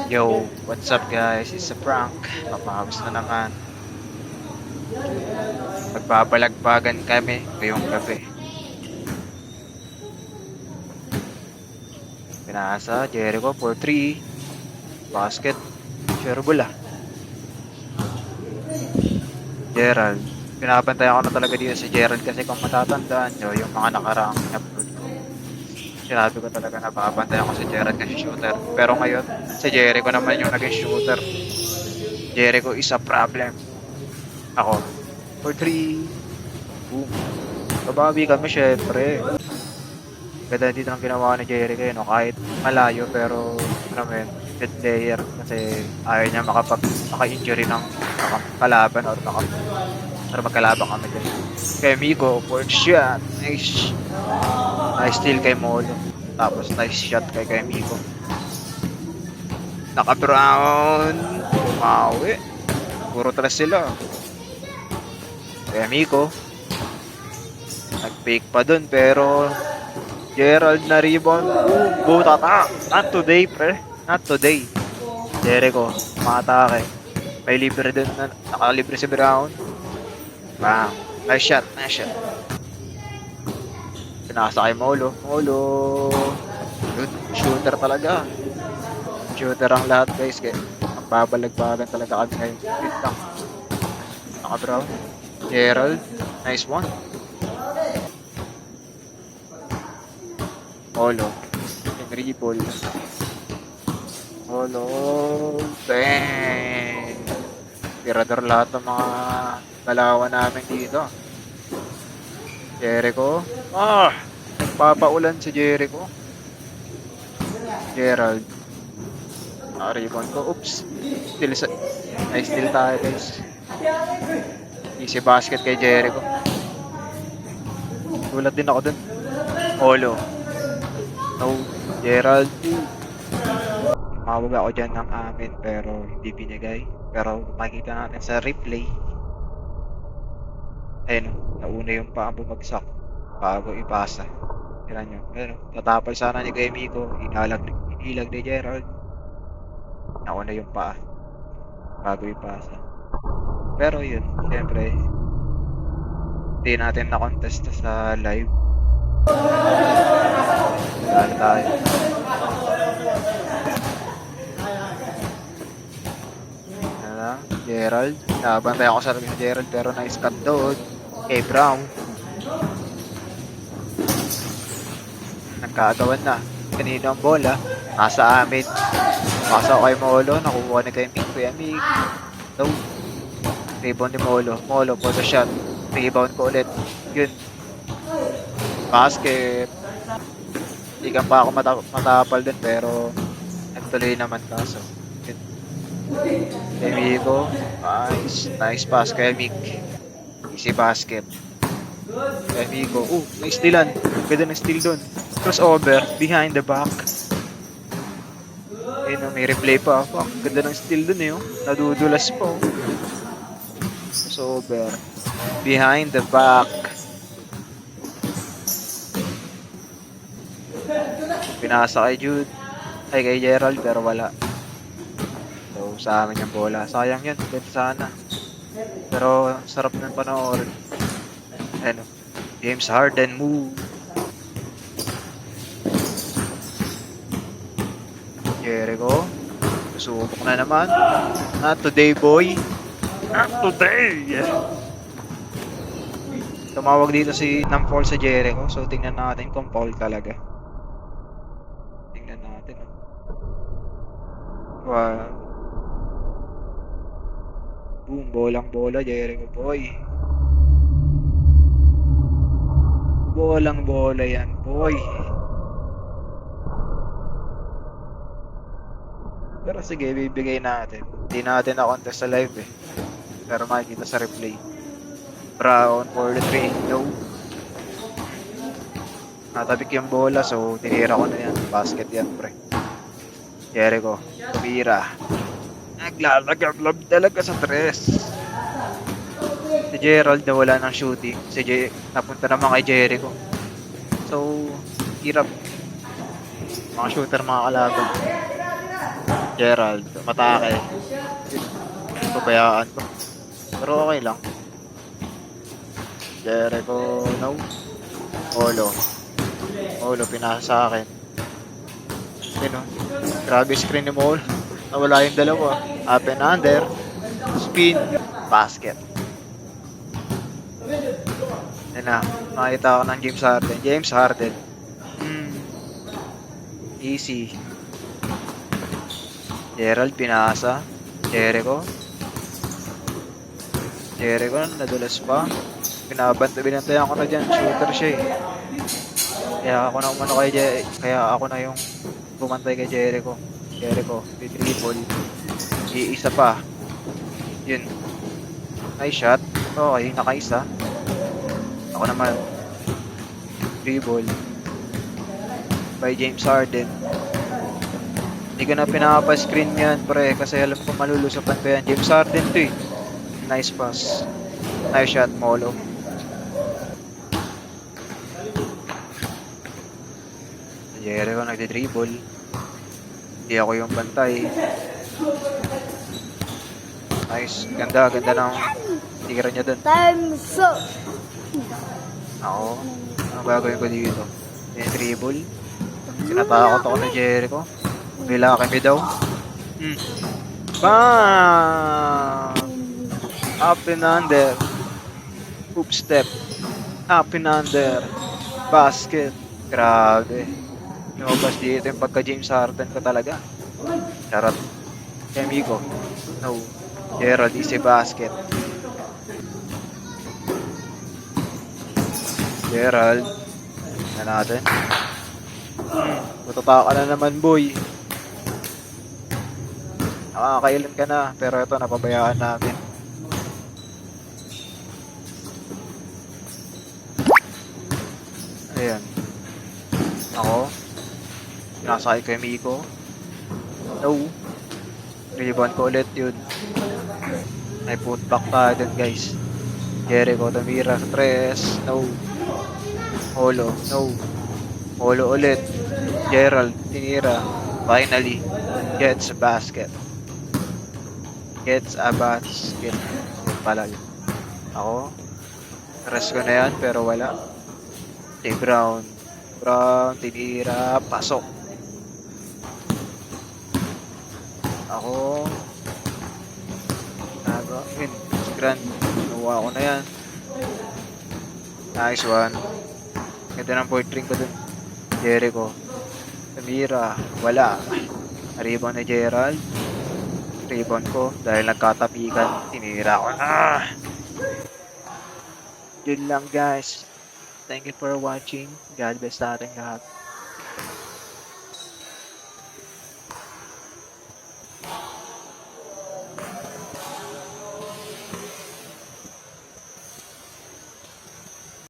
Yo, what's up guys? It's a prank. Papahawis na naman. Magbabalagbagan kami ngayong gabi. Pinasa, Jericho for 3. Basket, shareable ah. Gerald. Pinapantay ako na talaga dito si Gerald kasi kung matatandaan nyo, yung mga nakaraang upload ko. Sinabi ko talaga na papantay ako si Gerald kasi shooter. Pero ngayon, si Jericho naman yung naging shooter. Jericho is a problem. Ako, for 3. Boom. Babawi kami syempre. Ganda dito ng ginawa ni Jericho, no? Kahit malayo pero ano mo yun, good player kasi ayaw niya maka-injury ng kalaban or magkalaban kami din. Kay Miko, for shot. Nice. Nice steal kay Molo. Tapos nice shot kay Miko. Naka-brown. Maui. Puro tras sila. Kay Miko. Nag-fake pa dun pero Gerald na rebound. Go tata. Not today, pre. Not today. Jericho, makatake. May libre din na nakalibre si Brown. Bang. Nice shot. Nice shot. Pinasa kay Molo. Molo. Good. Shooter talaga. Shooter ang lahat guys. Kaya magbabalagbagan talaga kami ngayon. Wait lang. Naka-Brown. Gerald. Nice one. Molo. Yung dribble. Molo. Bang! Tirador lahat ng mga dalawa namin dito. Jericho. Nagpapaulan si Jericho. Gerald. Naka-rebound ko. Oops. Nice steal tayo guys. Easy basket kay Jericho. Gulat din ako dun. Molo. No, Gerald. Tumawag ako dyan ng amin pero hindi binigay. Pero makikita natin sa replay. Ayun, nauna yung paa bumagsak bago ipasa. Tignan nyo. Ayun, tatapal sana ni kay Miko. Inilag ni Gerald. Nauna yung paa bago ipasa. Pero yun, syempre hindi natin na-contest sa live. Dali tayo. Gerald. Nabantay ako sa rin ni Gerald pero nice cut doon. Kay Brown. Nagkagawan na. Kanina ang bola. Nasa amin. Pasa ko kay Molo. Nakukuha na kay Mick. Kuya Mick. No. Rebound ni Molo. Molo, photo shot. Rebound ko ulit. Yun. Basket. Hindi ka pa ako matapal din pero nagtuloy naman kaso. Yun. Kay Miko. Nice pass kay Mick. Easy basket. Kay Miko. May stealan. Ganda ng steal dun. Crossover. Behind the back. Ayun, may replay pa. Fuck, ganda ng steal dun eh. Nadudulas po. Crossover. Behind the back. Pinasa kay Jude. Ay, kay Gerald pero wala. So, sa amin yung bola. Sayang yun. Pwede sana. Pero, sarap ng panoorin. Ano, James Harden move. Jericho. Subok na naman. Not today, boy. Not today. Tumawag dito si ng foul sa Jericho. So, tingnan natin kung foul talaga. Tingnan natin. Wow. Boom, bolang bola, Jericho boy. Bolang bola yan, boy. Pero sige, bibigay natin. Hindi natin na-contest sa live eh. Pero makikita sa replay. Brown for the 3. No. Natabik yung bola, so tinira ko na yan. Basket yan, pre. Jericho, tumira. Naglalagablab talaga sa tres. Si Gerald na wala ng shooting. Napunta naman kay Jericho. So, hirap. Mga shooter, mga kalaban. Gerald, matake. Yun, pabayaan ko. Pero okay lang. Jericho, no. Olo. Olo, pinasa sa akin. Yun o. Grabe screen ni Molo. Nawala yung dalawa. Up and under. Spin. Basket. Yan na. Nakita ko ng James Harden. James Harden. Easy. Gerald, pinasa. Jericho. Jericho, nadulas pa. Binantayan ko na dyan. Shooter siya eh. Kaya ako na umano kaya ako na yung bumantay kay Jericho. Jericho, triple. Iisa pa. Yun. Nice shot. Okay, nakaisa. Ako naman. Dribble. By James Harden. Hindi ko na pinapa-screen yan, pre. Kasi alam ko malulusapan ko yan. James Harden to eh. Nice pass. Nice shot, Molo. Jericho nagdi-dribble. Hindi ako yung bantay. Nice. Ganda ng tira niya dun. Time's up. Ako. Ano gagawin ko dito? Dribble. Sinatakot ako ng Jericho. Nilaki me daw. Bam! Up and under. Hoop step. Up and under. Basket. Grabe. Lumabas dito yung pagka James Harden ko talaga. Charot. Amigo. No. Gerald is a basket. Gerald. Na natin. Matutaka na naman, boy. Nakakailan ka na. Pero ito, napabayaan natin. Ayan. Ako. Pinasakay ko yung Miko. No. Rebound ko ulit yun. May putback tayo dun, guys. Jericho tumira sa 3. No. Holo. No. Holo ulit. Gerald tinira. Finally. Gets a basket. Gets a basket. Yun pala yun. Ako. Rest ko na yan pero wala. Brown. Brown tinira. Pasok. Ako. Yun. Grand. Nawa ko na yan. Nice one. Ganda ng point ring ko dun. Jericho. Samira. Wala. Rebound ni Gerald. Rebound ko. Dahil nagkatapikan. Tinira ko na. Yun lang guys. Thank you for watching. God bless sa ating lahat.